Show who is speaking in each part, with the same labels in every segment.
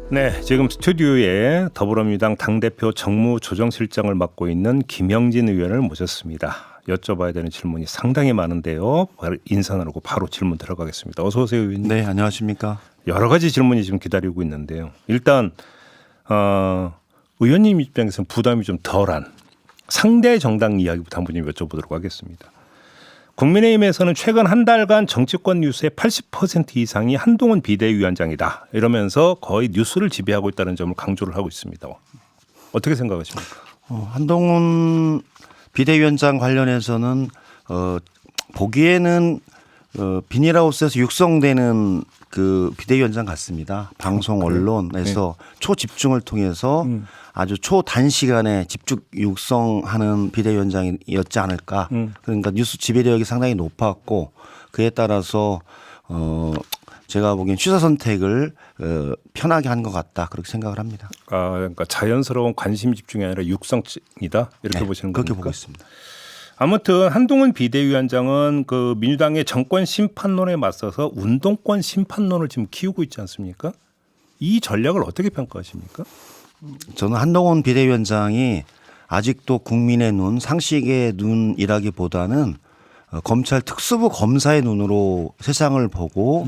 Speaker 1: 네, 지금 스튜디오에 더불어민주당 당대표 정무조정실장을 맡고 있는 김영진 의원을 모셨습니다. 여쭤봐야 되는 질문이 상당히 많은데요. 인사 나누고 바로 질문 들어가겠습니다. 어서 오세요, 의원님.
Speaker 2: 네, 안녕하십니까.
Speaker 1: 여러 가지 질문이 지금 기다리고 있는데요. 일단 의원님 입장에서는 부담이 좀 덜한 상대 정당 이야기부터 한번 좀 여쭤보도록 하겠습니다. 국민의힘에서는 최근 한 달간 정치권 뉴스의 80% 이상이 한동훈 비대위원장이다 이러면서 거의 뉴스를 지배하고 있다는 점을 강조를 하고 있습니다. 어떻게 생각하십니까?
Speaker 2: 한동훈 비대위원장 관련해서는 보기에는 비닐하우스에서 육성되는 그 비대위원장 같습니다. 방송 언론에서 초집중을 통해서 아주 초단시간에 집중 육성하는 비대위원장이었지 않을까. 그러니까 뉴스 지배력이 상당히 높았고 그에 따라서 제가 보기엔 취사 선택을 편하게 한 것 같다 그렇게 생각을 합니다.
Speaker 1: 그러니까 자연스러운 관심 집중이 아니라 육성이다 이렇게 보시는 겁니까?
Speaker 2: 그렇게 보고 있습니다.
Speaker 1: 아무튼 한동훈 비대위원장은 그 민주당의 정권 심판론에 맞서서 운동권 심판론을 지금 키우고 있지 않습니까? 이 전략을 어떻게 평가하십니까?
Speaker 2: 저는 한동훈 비대위원장이 아직도 국민의 눈, 상식의 눈이라기보다는 검찰 특수부 검사의 눈으로 세상을 보고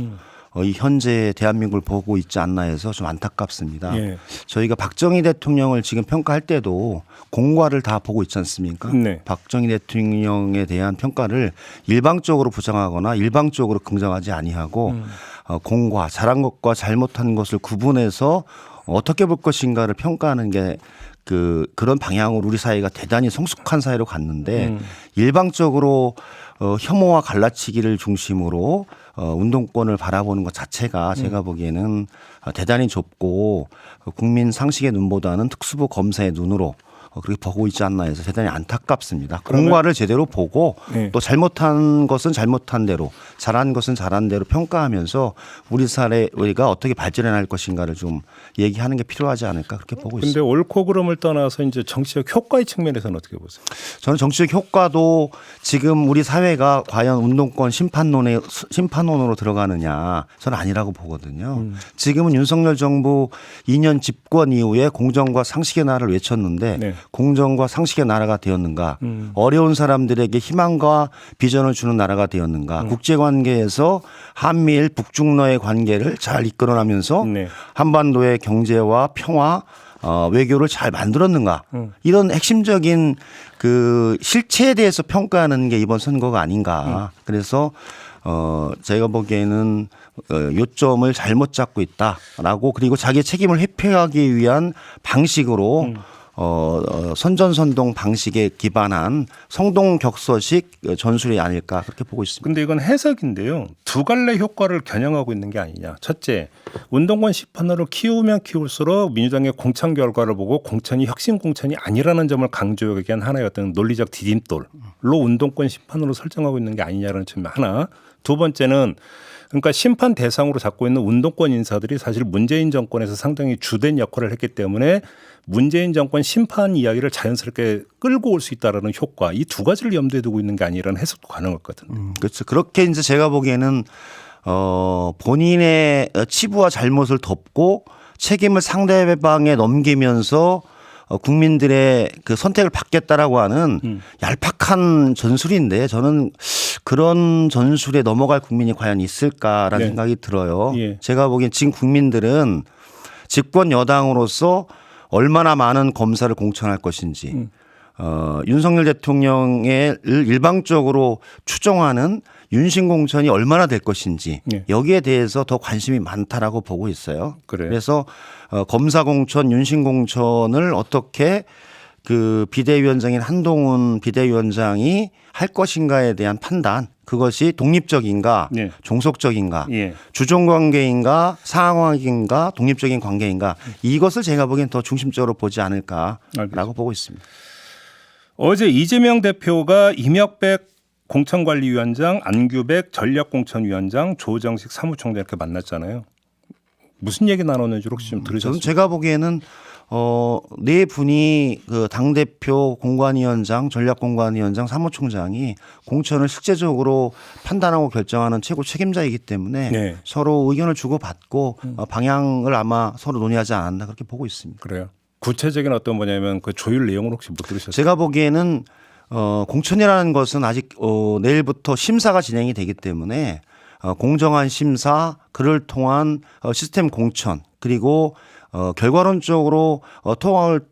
Speaker 2: 이 현재 대한민국을 보고 있지 않나 해서 좀 안타깝습니다.
Speaker 1: 예.
Speaker 2: 저희가 박정희 대통령을 지금 평가할 때도 공과를 다 보고 있지 않습니까?
Speaker 1: 네.
Speaker 2: 박정희 대통령에 대한 평가를 일방적으로 부정하거나 일방적으로 긍정하지 아니하고 공과 잘한 것과 잘못한 것을 구분해서 어떻게 볼 것인가를 평가하는 게 그런 방향으로 우리 사회가 대단히 성숙한 사회로 갔는데 일방적으로 혐오와 갈라치기를 중심으로 운동권을 바라보는 것 자체가 제가 보기에는 대단히 좁고 국민 상식의 눈보다는 특수부 검사의 눈으로 그렇게 보고 있지 않나 해서 대단히 안타깝습니다. 공과를 제대로 보고 또 잘못한 것은 잘못한 대로 잘한 것은 잘한 대로 평가하면서 우리 사회가 어떻게 발전해 나갈 것인가를 좀 얘기하는 게 필요하지 않을까 그렇게 보고 있습니다.
Speaker 1: 근데 옳고 그름을 떠나서 이제 정치적 효과의 측면에서는 어떻게 보세요?
Speaker 2: 저는 정치적 효과도 지금 우리 사회가 과연 운동권 심판론으로 들어가느냐 저는 아니라고 보거든요. 지금은 윤석열 정부 2년 집권 이후에 공정과 상식의 나라를 외쳤는데
Speaker 1: 네.
Speaker 2: 공정과 상식의 나라가 되었는가 어려운 사람들에게 희망과 비전을 주는 나라가 되었는가 국제관계에서 한미일 북중러의 관계를 잘 이끌어나면서
Speaker 1: 네.
Speaker 2: 한반도의 경제와 평화 외교를 잘 만들었는가 이런 핵심적인 그 실체에 대해서 평가하는 게 이번 선거가 아닌가 그래서 제가 보기에는 요점을 잘못 잡고 있다라고 그리고 자기의 책임을 회피하기 위한 방식으로 선전선동 방식에 기반한 성동격서식 전술이 아닐까 그렇게 보고 있습니다.
Speaker 1: 근데 이건 해석인데요. 두 갈래 효과를 겨냥하고 있는 게 아니냐. 첫째, 운동권 심판으로 키우면 키울수록 민주당의 공천 결과를 보고 공천이 혁신 공천이 아니라는 점을 강조하기 위한 하나의 어떤 논리적 디딤돌로 운동권 심판으로 설정하고 있는 게 아니냐라는 점이 하나. 두 번째는 그러니까 심판 대상으로 잡고 있는 운동권 인사들이 사실 문재인 정권에서 상당히 주된 역할을 했기 때문에 문재인 정권 심판 이야기를 자연스럽게 끌고 올 수 있다라는 효과 이 두 가지를 염두에 두고 있는 게 아니라는 해석도 가능할 것 같은데.
Speaker 2: 그렇죠. 그렇게 이제 제가 보기에는 본인의 치부와 잘못을 덮고 책임을 상대방에 넘기면서 국민들의 그 선택을 받겠다라고 하는 얄팍한 전술인데 저는 그런 전술에 넘어갈 국민이 과연 있을까라는 생각이 들어요.
Speaker 1: 예.
Speaker 2: 제가 보기엔 지금 국민들은 집권 여당으로서 얼마나 많은 검사를 공천할 것인지 윤석열 대통령을 일방적으로 추종하는 윤심공천이 얼마나 될 것인지 여기에 대해서 더 관심이 많다라고 보고 있어요.
Speaker 1: 그래요?
Speaker 2: 그래서 검사공천, 윤심공천을 어떻게 그 비대위원장인 한동훈 비대위원장이 할 것인가에 대한 판단 그것이 독립적인가 종속적인가 주종관계인가 상하관계인가 독립적인 관계인가 이것을 제가 보기엔 더 중심적으로 보지 않을까라고 보고 있습니다.
Speaker 1: 어제 이재명 대표가 임혁백 공천관리위원장, 안규백 전략공천위원장, 조정식 사무총장 이렇게 만났잖아요. 무슨 얘기 나눴는지 혹시 좀 들으셨어요?
Speaker 2: 저는 제가 보기에는 네 분이 그 당대표 공관위원장, 전략공관위원장, 사무총장이 공천을 실제적으로 판단하고 결정하는 최고 책임자이기 때문에
Speaker 1: 네.
Speaker 2: 서로 의견을 주고받고 방향을 아마 서로 논의하지 않았나 그렇게 보고 있습니다.
Speaker 1: 그래요. 구체적인 어떤 뭐냐면 그 조율 내용을 혹시 못 들으셨어요?
Speaker 2: 제가 보기에는 공천이라는 것은 아직 내일부터 심사가 진행이 되기 때문에 공정한 심사, 그를 통한 시스템 공천 그리고 결과론적으로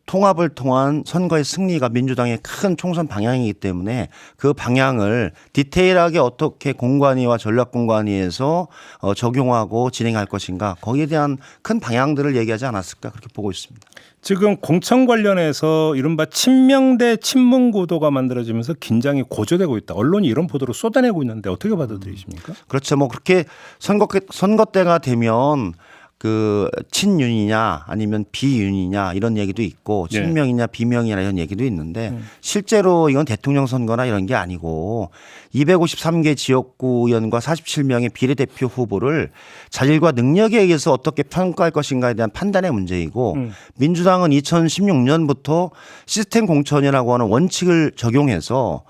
Speaker 2: 통합을 통한 선거의 승리가 민주당의 큰 총선 방향이기 때문에 그 방향을 디테일하게 어떻게 공관위와 전략공관위에서 적용하고 진행할 것인가 거기에 대한 큰 방향들을 얘기하지 않았을까 그렇게 보고 있습니다.
Speaker 1: 지금 공천 관련해서 이른바 친명 대 친문 구도가 만들어지면서 긴장이 고조되고 있다. 언론이 이런 보도를 쏟아내고 있는데 어떻게 받아들이십니까?
Speaker 2: 그렇죠. 뭐 그렇게 선거 때가 되면 그 친윤이냐 아니면 비윤이냐 이런 얘기도 있고
Speaker 1: 네.
Speaker 2: 친명이냐 비명이냐 이런 얘기도 있는데 실제로 이건 대통령 선거나 이런 게 아니고 253개 지역구 의원과 47명의 비례대표 후보를 자질과 능력에 의해서 어떻게 평가할 것인가에 대한 판단의 문제이고 민주당은 2016년부터 시스템 공천이라고 하는 원칙을 적용해서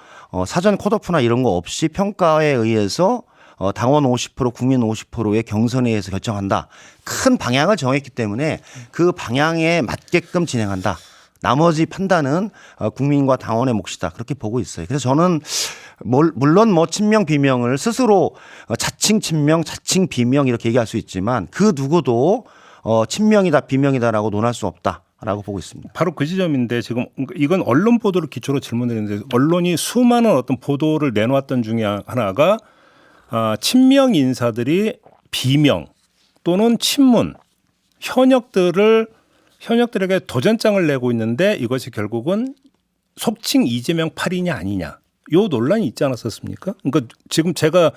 Speaker 2: 사전 컷오프나 이런 거 없이 평가에 의해서 당원 50% 국민 50%의 경선에 의해서 결정한다. 큰 방향을 정했기 때문에 그 방향에 맞게끔 진행한다. 나머지 판단은 국민과 당원의 몫이다. 그렇게 보고 있어요. 그래서 저는 물론 뭐 친명 비명을 스스로 자칭 친명 자칭 비명 이렇게 얘기할 수 있지만 그 누구도 친명이다 비명이다라고 논할 수 없다. 라고 보고 있습니다.
Speaker 1: 바로 그 지점인데 지금 이건 언론 보도를 기초로 질문드리는데 언론이 수많은 어떤 보도를 내놓았던 중에 하나가 친명 인사들이 비명 또는 친문 현역들에게 도전장을 내고 있는데 이것이 결국은 속칭 이재명 8이냐 아니냐 요 논란이 있지 않았었습니까? 그러니까 지금 제가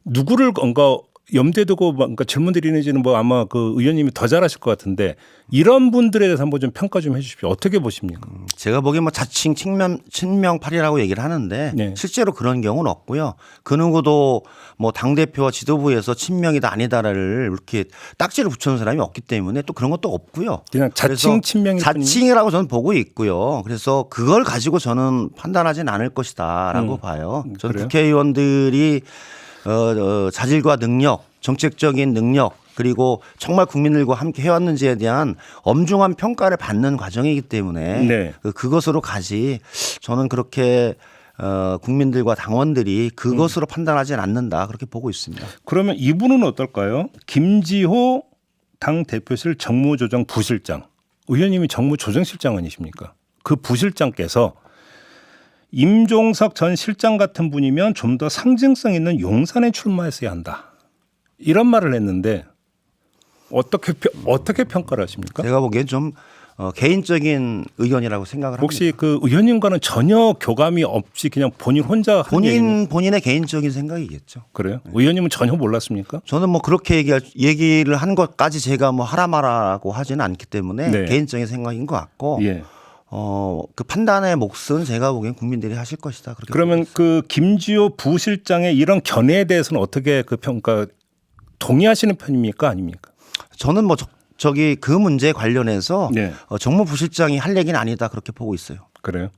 Speaker 1: 누구를 뭔가 염두에 두고 뭔가 질문 드리는지는 뭐 아마 그 의원님이 더 잘하실 것 같은데 이런 분들에 대해서 한번 좀 평가 좀 해 주십시오. 어떻게 보십니까?
Speaker 2: 제가 보기엔 뭐 자칭 친명팔이라고 얘기를 하는데
Speaker 1: 네.
Speaker 2: 실제로 그런 경우는 없고요. 그 누구도 뭐 당대표와 지도부에서 친명이다 아니다를 이렇게 딱지를 붙여놓은 사람이 없기 때문에 또 그런 것도 없고요.
Speaker 1: 그냥 자칭 친명일 뿐이니?
Speaker 2: 자칭이라고 저는 보고 있고요. 그래서 그걸 가지고 저는 판단하진 않을 것이다라고 봐요. 저는
Speaker 1: 그래요?
Speaker 2: 국회의원들이 자질과 능력, 정책적인 능력 그리고 정말 국민들과 함께 해왔는지에 대한 엄중한 평가를 받는 과정이기 때문에
Speaker 1: 네.
Speaker 2: 그것으로 가지 저는 그렇게 국민들과 당원들이 그것으로 판단하지는 않는다 그렇게 보고 있습니다.
Speaker 1: 그러면 이분은 어떨까요? 김지호 당 대표실 정무조정 부실장 의원님이 정무조정실장 아니십니까? 그 부실장께서 임종석 전 실장 같은 분이면 좀 더 상징성 있는 용산에 출마했어야 한다. 이런 말을 했는데 어떻게 평가를 하십니까?
Speaker 2: 제가 보기엔 좀 개인적인 의견이라고 생각을 합니다.
Speaker 1: 혹시 그 의원님과는 전혀 교감이 없이 그냥 본인 혼자 한 얘기는
Speaker 2: 본인의 개인적인 생각이겠죠.
Speaker 1: 그래요? 의원님은 전혀 몰랐습니까?
Speaker 2: 저는 뭐 그렇게 얘기를 한 것까지 제가 뭐 하라 마라고 하지는 않기 때문에
Speaker 1: 네.
Speaker 2: 개인적인 생각인 것 같고
Speaker 1: 예.
Speaker 2: 그 판단의 몫은 제가 보기엔 국민들이 하실 것이다. 그렇게
Speaker 1: 그러면 그 김지호 부실장의 이런 견해에 대해서는 어떻게 그 평가 동의하시는 편입니까 아닙니까?
Speaker 2: 저는 뭐 저기 그 문제 관련해서
Speaker 1: 네.
Speaker 2: 정무부실장이 할 얘기는 아니다 그렇게 보고 있어요.
Speaker 1: 그래요?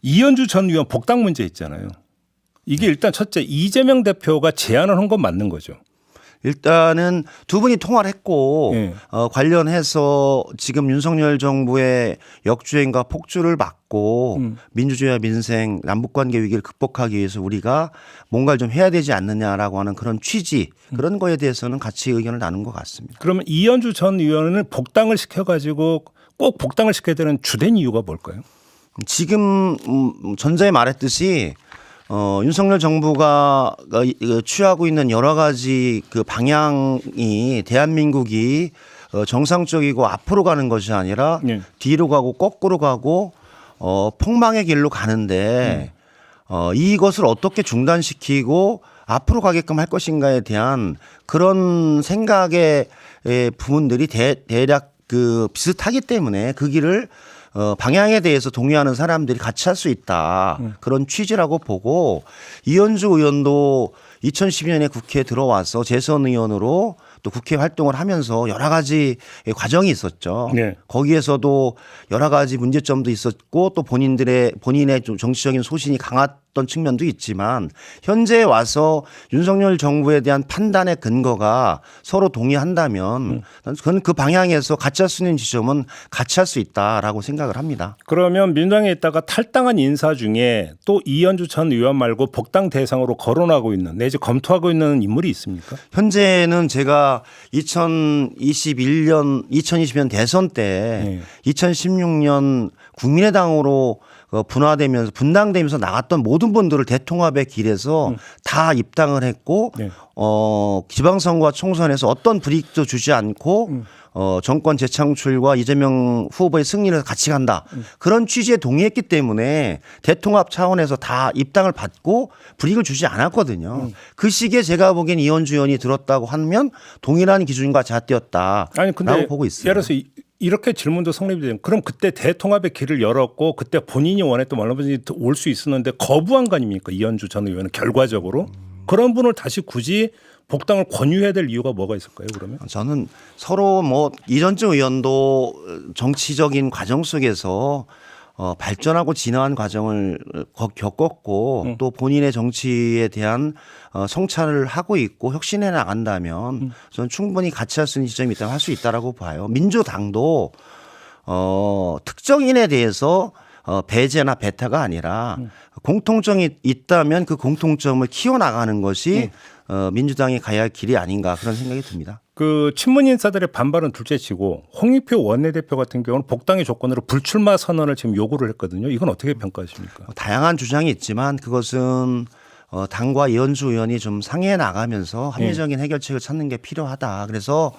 Speaker 1: 이현주 전 의원 복당 문제 있잖아요. 이게 일단 첫째 이재명 대표가 제안을 한 건 맞는 거죠.
Speaker 2: 일단은 두 분이 통화를 했고
Speaker 1: 네.
Speaker 2: 관련해서 지금 윤석열 정부의 역주행과 폭주를 막고 민주주의와 민생 남북관계 위기를 극복하기 위해서 우리가 뭔가를 좀 해야 되지 않느냐라고 하는 그런 취지 그런 거에 대해서는 같이 의견을 나눈 것 같습니다.
Speaker 1: 그러면 이현주 전 의원을 복당을 시켜가지고 꼭 복당을 시켜야 되는 주된 이유가 뭘까요?
Speaker 2: 지금 전자에 말했듯이 윤석열 정부가 취하고 있는 여러 가지 그 방향이 대한민국이 정상적이고 앞으로 가는 것이 아니라
Speaker 1: 네.
Speaker 2: 뒤로 가고 거꾸로 가고 폭망의 길로 가는데 이것을 어떻게 중단시키고 앞으로 가게끔 할 것인가에 대한 그런 생각의 부분들이 대략 그 비슷하기 때문에 그 길을 방향에 대해서 동의하는 사람들이 같이 할 수 있다. 그런 취지라고 보고 이현주 의원도 2012년에 국회에 들어와서 재선 의원으로 또 국회 활동을 하면서 여러 가지 과정이 있었죠.
Speaker 1: 네.
Speaker 2: 거기에서도 여러 가지 문제점도 있었고 또 본인의 좀 정치적인 소신이 강했던 측면도 있지만 현재 와서 윤석열 정부에 대한 판단의 근거가 서로 동의한다면 저는 그 방향에서 같이 할 수 있는 지점은 같이 할 수 있다라고 생각을 합니다.
Speaker 1: 그러면 민주당에 있다가 탈당한 인사 중에 또 이현주 전 의원 말고 복당 대상으로 거론하고 있는 내지 검토하고 있는 인물이 있습니까?
Speaker 2: 현재는 제가 2020년 대선 때 2016년 국민의당으로 분당되면서 나갔던 모든 분들을 대통합의 길에서 다 입당을 했고
Speaker 1: 네.
Speaker 2: 지방선거와 총선에서 어떤 불이익도 주지 않고 정권 재창출과 이재명 후보의 승리를 같이 간다. 그런 취지에 동의했기 때문에 대통합 차원에서 다 입당을 받고 불이익을 주지 않았거든요. 그 시기에 제가 보기엔 이현주 의원이 들었다고 하면 동일한 기준과 잣대였다라고
Speaker 1: 아니 근데
Speaker 2: 보고 있어요.
Speaker 1: 예를 들어서 이렇게 질문도 성립이 되면 그럼 그때 대통합의 길을 열었고 그때 본인이 원했던 얼마든지 올 수 있었는데 거부한 거 아닙니까? 이현주 전 의원은 결과적으로 그런 분을 다시 굳이 복당을 권유해야 될 이유가 뭐가 있을까요? 그러면
Speaker 2: 저는 서로 뭐 이전주 의원도 정치적인 과정 속에서 발전하고 진화한 과정을 겪었고 또 본인의 정치에 대한 성찰을 하고 있고 혁신해 나간다면 저는 충분히 같이 할 수 있는 지점이 있다면 할 수 있다라고 봐요. 민주당도 특정인에 대해서 배제나 배타가 아니라 공통점이 있다면 그 공통점을 키워나가는 것이 민주당이 가야 할 길이 아닌가 그런 생각이 듭니다.
Speaker 1: 그 친문 인사들의 반발은 둘째치고 홍익표 원내대표 같은 경우는 복당의 조건으로 불출마 선언을 지금 요구를 했거든요. 이건 어떻게 평가하십니까?
Speaker 2: 다양한 주장이 있지만 그것은 당과 이현주 의원이 좀 상의해 나가면서 합리적인 해결책을 찾는 게 필요하다. 그래서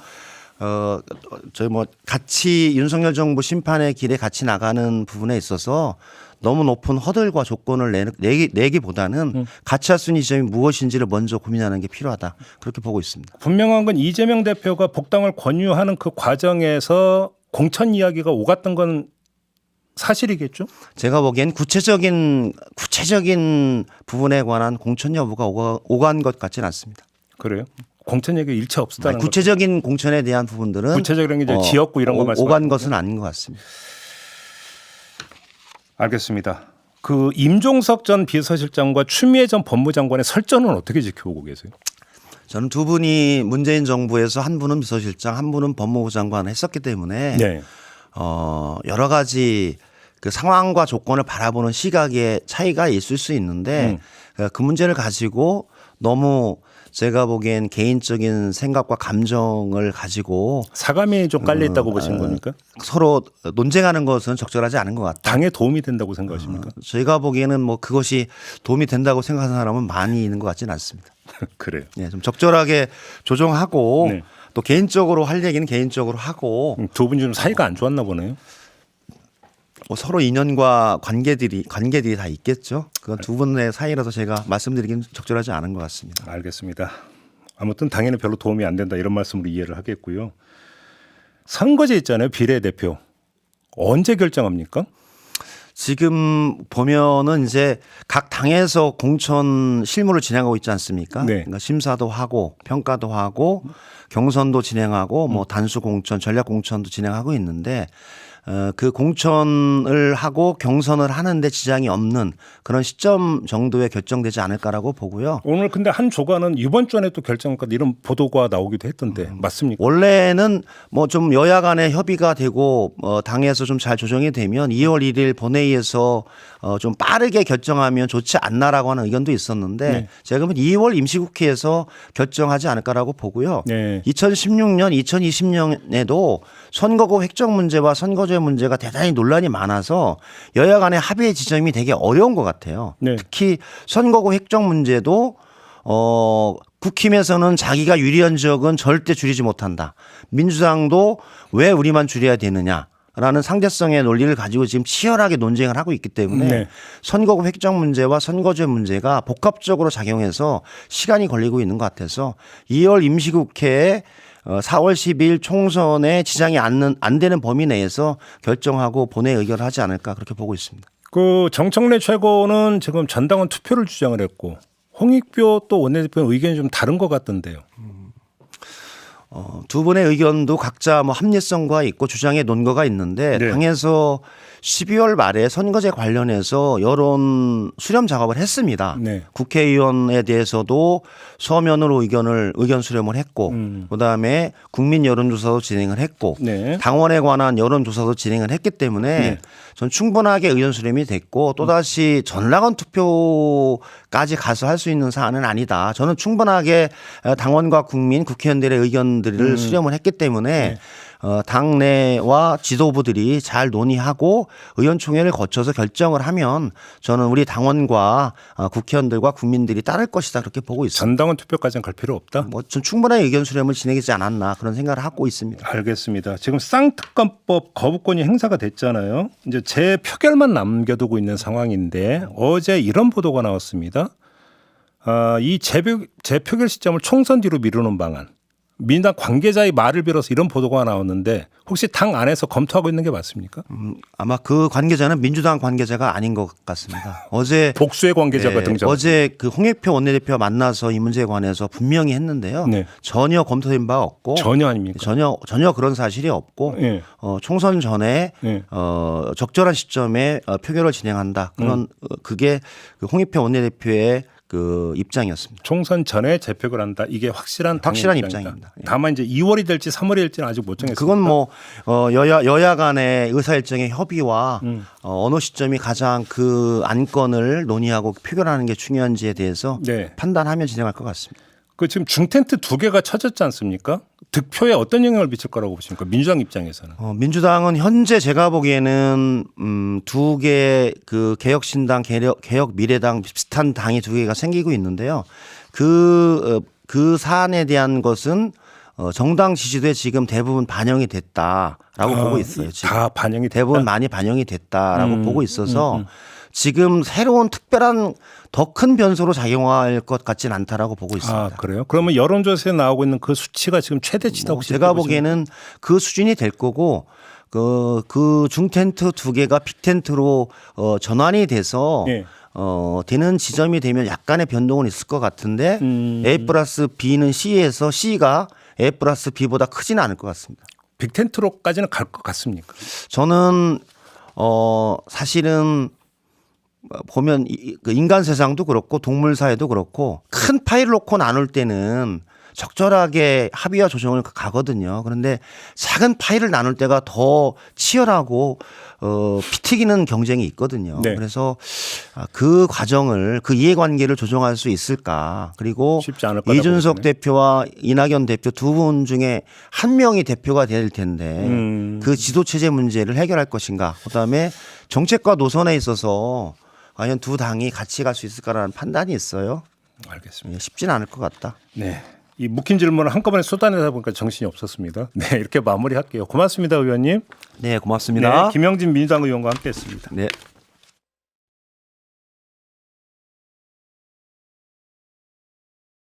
Speaker 2: 저희 뭐 같이 윤석열 정부 심판의 길에 같이 나가는 부분에 있어서 너무 높은 허들과 조건을 내기보다는 같이 할 수 있는 지점이 무엇인지를 먼저 고민하는 게 필요하다. 그렇게 보고 있습니다.
Speaker 1: 분명한 건 이재명 대표가 복당을 권유하는 그 과정에서 공천 이야기가 오갔던 건 사실이겠죠?
Speaker 2: 제가 보기엔 구체적인 부분에 관한 공천 여부가 오간 것 같지는 않습니다.
Speaker 1: 그래요? 공천 얘기 일체 없었다는
Speaker 2: 구체적인 공천에 대한 부분들은
Speaker 1: 구체적인 게 이제 지역구 이런 거 말씀하시는
Speaker 2: 오간 것은 아닌 것 같습니다.
Speaker 1: 알겠습니다. 그 임종석 전 비서실장과 추미애 전 법무장관의 설전은 어떻게 지켜보고 계세요?
Speaker 2: 저는 두 분이 문재인 정부에서 한 분은 비서실장, 한 분은 법무부 장관을 했었기 때문에
Speaker 1: 네.
Speaker 2: 여러 가지 그 상황과 조건을 바라보는 시각의 차이가 있을 수 있는데 그 문제를 가지고 너무 제가 보기엔 개인적인 생각과 감정을 가지고
Speaker 1: 사감이 좀 깔려 있다고 보시는 겁니까?
Speaker 2: 서로 논쟁하는 것은 적절하지 않은 것 같다.
Speaker 1: 당에 도움이 된다고 생각하십니까?
Speaker 2: 저희가 보기에는 뭐 그것이 도움이 된다고 생각하는 사람은 많이 있는 것 같지는 않습니다.
Speaker 1: 그래요.
Speaker 2: 네, 좀 적절하게 조정하고
Speaker 1: 네.
Speaker 2: 또 개인적으로 할 얘기는 개인적으로 하고
Speaker 1: 두 분이 좀 사이가 안 좋았나 보네요.
Speaker 2: 뭐 서로 인연과 관계들이 다 있겠죠. 그건 두 분의 사이라서 제가 말씀드리기는 적절하지 않은 것 같습니다.
Speaker 1: 알겠습니다. 아무튼 당연히 별로 도움이 안 된다 이런 말씀으로 이해를 하겠고요. 선거제 있잖아요. 비례대표. 언제 결정합니까?
Speaker 2: 지금 보면은 이제 각 당에서 공천 실무를 진행하고 있지 않습니까?
Speaker 1: 네.
Speaker 2: 그러니까 심사도 하고 평가도 하고 경선도 진행하고 뭐 단수 공천, 전략 공천도 진행하고 있는데 그 공천을 하고 경선을 하는데 지장이 없는 그런 시점 정도에 결정되지 않을까라고 보고요.
Speaker 1: 오늘 근데 한 조간은 이번 주 안에 또 결정할까 이런 보도가 나오기도 했던데 맞습니까?
Speaker 2: 원래는 뭐 좀 여야 간에 협의가 되고 당에서 좀 잘 조정이 되면 2월 1일 본회의에서 좀 빠르게 결정하면 좋지 않나라고 하는 의견도 있었는데
Speaker 1: 네.
Speaker 2: 제가 보면 2월 임시국회에서 결정하지 않을까라고 보고요.
Speaker 1: 네.
Speaker 2: 2016년, 2020년에도 선거구 획정 문제와 선거제 문제가 대단히 논란이 많아서 여야 간의 합의의 지점이 되게 어려운 것 같아요.
Speaker 1: 네.
Speaker 2: 특히 선거구 획정 문제도 국힘에서는 자기가 유리한 지역은 절대 줄이지 못한다. 민주당도 왜 우리만 줄여야 되느냐라는 상대성의 논리를 가지고 지금 치열하게 논쟁을 하고 있기 때문에
Speaker 1: 네.
Speaker 2: 선거구 획정 문제와 선거제 문제가 복합적으로 작용해서 시간이 걸리고 있는 것 같아서 2월 임시국회에 4월 12일 총선에 지장이 안 되는 범위 내에서 결정하고 본회의 의결을 하지 않을까 그렇게 보고 있습니다.
Speaker 1: 그 정청래 최고는 지금 전당원 투표를 주장을 했고 홍익표 또 원내대표 의견이 좀 다른 것 같던데요.
Speaker 2: 두 분의 의견도 각자 뭐 합리성과 있고 주장의 논거가 있는데
Speaker 1: 네.
Speaker 2: 당에서 12월 말에 선거제 관련해서 여론 수렴 작업을 했습니다.
Speaker 1: 네.
Speaker 2: 국회의원에 대해서도 서면으로 의견 수렴을 했고 그다음에 국민 여론조사도 진행을 했고
Speaker 1: 네.
Speaker 2: 당원에 관한 여론조사도 진행을 했기 때문에
Speaker 1: 네.
Speaker 2: 전 충분하게 의견 수렴이 됐고 또다시 전락원 투표까지 가서 할 수 있는 사안은 아니다. 저는 충분하게 당원과 국민, 국회의원들의 의견들을 수렴을 했기 때문에 당내와 지도부들이 잘 논의하고 의원총회를 거쳐서 결정을 하면 저는 우리 당원과 국회의원들과 국민들이 따를 것이다 그렇게 보고 있습니다.
Speaker 1: 전당원 투표까지는 갈 필요 없다.
Speaker 2: 뭐 전 충분한 의견 수렴을 진행하지 않았나 그런 생각을 하고 있습니다.
Speaker 1: 알겠습니다. 지금 쌍특검법 거부권이 행사가 됐잖아요. 이제 재표결만 남겨두고 있는 상황인데 어제 이런 보도가 나왔습니다. 이 재표결 시점을 총선 뒤로 미루는 방안. 민주당 관계자의 말을 빌어서 이런 보도가 나왔는데 혹시 당 안에서 검토하고 있는 게 맞습니까?
Speaker 2: 아마 그 관계자는 민주당 관계자가 아닌 것 같습니다. 어제
Speaker 1: 복수의 관계자가 등장.
Speaker 2: 어제 그 홍익표 원내대표와 만나서 이 문제에 관해서 분명히 했는데요.
Speaker 1: 네.
Speaker 2: 전혀 검토된 바 없고
Speaker 1: 전혀 아닙니까?
Speaker 2: 전혀 그런 사실이 없고
Speaker 1: 예.
Speaker 2: 총선 전에
Speaker 1: 예.
Speaker 2: 적절한 시점에 표결을 진행한다. 그런 그게 그 홍익표 원내대표의 그 입장이었습니다.
Speaker 1: 총선 전에 재표결한다. 이게 확실한
Speaker 2: 입장입니다. 예.
Speaker 1: 다만 이제 2월이 될지 3월이 될지는 아직 못 정했습니다.
Speaker 2: 그건 뭐 여야 간의 의사 일정의 협의와 어느 시점이 가장 그 안건을 논의하고 표결하는 게 중요한지에 대해서
Speaker 1: 네.
Speaker 2: 판단하면 진행할 것 같습니다.
Speaker 1: 그 지금 중텐트 2개가 쳐졌지 않습니까? 득표에 어떤 영향을 미칠 거라고 보십니까? 민주당 입장에서는.
Speaker 2: 민주당은 현재 제가 보기에는 두 개 그 개혁신당, 개혁미래당 비슷한 당이 두 개가 생기고 있는데요. 그 사안에 대한 것은 정당 지지도에 지금 대부분 반영이 됐다라고 보고 있어요. 지금.
Speaker 1: 다 반영이 됐다.
Speaker 2: 대부분 많이 반영이 됐다라고 보고 있어서 지금 새로운 특별한 더 큰 변수로 작용할 것 같지는 않다라고 보고 있습니다.
Speaker 1: 아, 그래요? 그러면 여론조사에 나오고 있는 그 수치가 지금 최대치다 혹시
Speaker 2: 제가 보기에는 그 수준이 될 거고 그 중텐트 두 개가 빅텐트로 전환이 돼서
Speaker 1: 예.
Speaker 2: 되는 지점이 되면 약간의 변동은 있을 것 같은데 A 플러스 B는 C에서 C가 A 플러스 B보다 크지는 않을 것 같습니다.
Speaker 1: 빅텐트로까지는 갈 것 같습니까?
Speaker 2: 저는 사실은 보면 그 인간 세상도 그렇고 동물 사회도 그렇고 큰 파일을 놓고 나눌 때는 적절하게 합의와 조정을 가거든요. 그런데 작은 파일을 나눌 때가 더 치열하고 피 튀기는 경쟁이 있거든요.
Speaker 1: 네.
Speaker 2: 그래서 그 과정을 그 이해관계를 조정할 수 있을까. 그리고
Speaker 1: 쉽지 않을 거라고
Speaker 2: 이준석
Speaker 1: 보시네.
Speaker 2: 대표와 이낙연 대표 두 분 중에 한 명이 대표가 될 텐데 그 지도체제 문제를 해결할 것인가. 그다음에 정책과 노선에 있어서 과연 두 당이 같이 갈 수 있을까라는 판단이 있어요.
Speaker 1: 알겠습니다.
Speaker 2: 쉽지는 않을 것 같다.
Speaker 1: 네. 이 묶인 질문을 한꺼번에 쏟아내다 보니까 정신이 없었습니다. 네, 이렇게 마무리할게요. 고맙습니다, 의원님.
Speaker 2: 네, 고맙습니다.
Speaker 1: 네, 김영진 민주당 의원과 함께했습니다.
Speaker 2: 네.